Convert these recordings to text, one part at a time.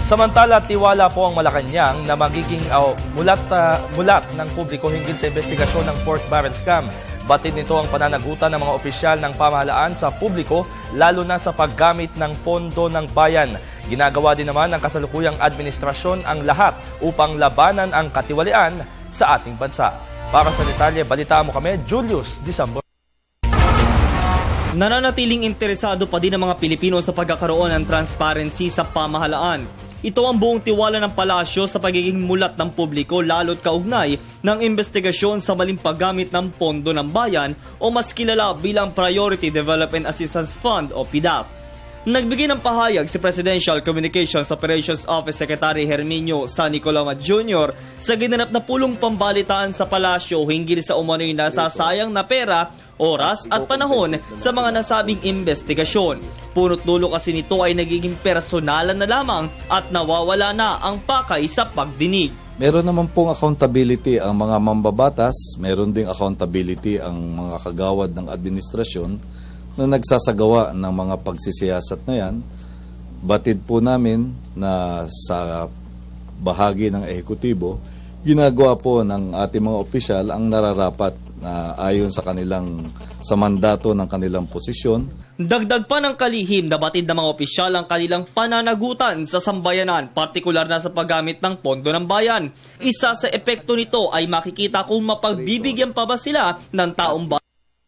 Samantala, tiwala po ang Malacanang na magiging mulat ng publiko hinggil sa investigasyon ng pork barrel scam. Batid nito ang pananagutan ng mga opisyal ng pamahalaan sa publiko, lalo na sa paggamit ng pondo ng bayan. Ginagawa din naman ng kasalukuyang administrasyon ang lahat upang labanan ang katiwalian sa ating bansa. Para sa detalye, balitaan mo kami, Julius Disambor. Nananatiling interesado pa din ang mga Pilipino sa pagkakaroon ng transparency sa pamahalaan. Ito ang buong tiwala ng palasyo sa pagiging mulat ng publiko lalo't kaugnay ng investigasyon sa maling paggamit ng pondo ng bayan o mas kilala bilang Priority Development Assistance Fund o PDAF. Nagbigay ng pahayag si Presidential Communications Operations Office Secretary Herminio San Nicoloma Jr. sa ginanap na pulong pambalitaan sa palasyo hinggil sa umano'y nasasayang na pera, oras at panahon sa mga nasabing investigasyon. Punot dulo kasi nito ay nagiging personalan na lamang at nawawala na ang pakay sa pagdinig. Meron naman pong accountability ang mga mambabatas, meron ding accountability ang mga kagawad ng administrasyon na nagsasagawa ng mga pagsisiyasat na yan. Batid po namin na sa bahagi ng ehekutibo, ginagawa po ng ating mga opisyal ang nararapat na ayon sa mandato ng kanilang posisyon. Dagdag pa ng kalihim na batid ng mga opisyal ang kanilang pananagutan sa sambayanan, partikular na sa paggamit ng pondo ng bayan. Isa sa epekto nito ay makikita kung mapagbibigyan pa ba sila ng taong bayan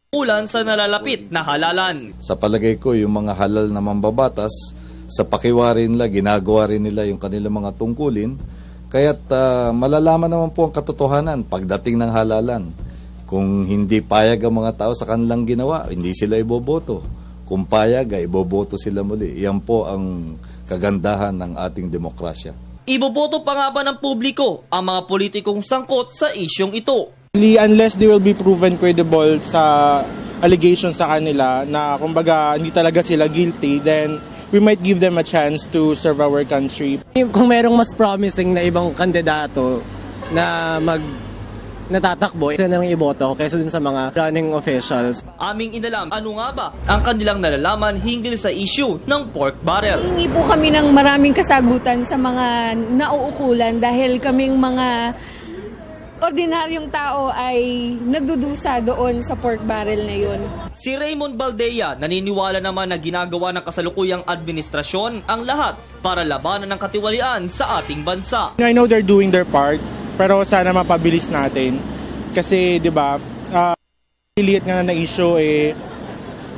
ulan sa nalalapit na halalan. Sa palagay ko, yung mga halal na mambabatas, sa pakiwari nila, ginagawa rin nila yung kanilang mga tungkulin. Kaya't malalaman naman po ang katotohanan pagdating ng halalan. Kung hindi payag ang mga tao sa kanilang ginawa, hindi sila iboboto. Kung payag, iboboto sila muli. Yan po ang kagandahan ng ating demokrasya. Iboboto pa nga ba ng publiko ang mga politikong sangkot sa isyong ito? Unless they will be proven credible sa allegations sa kanila na kumbaga hindi talaga sila guilty, then we might give them a chance to serve our country. Kung merong mas promising na ibang kandidato na natatakbo, ito na lang iboto kaysa dun sa mga running officials. Aming inalam, ano nga ba ang kanilang nalalaman hinggil sa issue ng pork barrel? Hingi po kami ng maraming kasagutan sa mga nauukulan dahil kaming mga ordinaryong tao ay nagdudusa doon sa pork barrel na yun. Si Raymond Baldea naniniwala naman na ginagawa ng kasalukuyang administrasyon ang lahat para labanan ng katiwalian sa ating bansa. I know they're doing their part, pero sana mapabilis natin. Kasi, di ba, liit nga na issue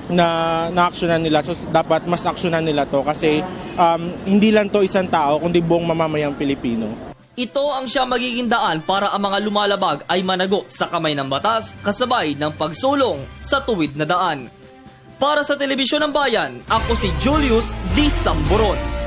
na-actionan nila. So, dapat mas actionan nila to kasi hindi lang to isang tao, kundi buong mamamayang Pilipino. Ito ang siya magiging daan para ang mga lumalabag ay managot sa kamay ng batas kasabay ng pagsulong sa tuwid na daan. Para sa Telebisyon ng Bayan, ako si Julius Disamboron.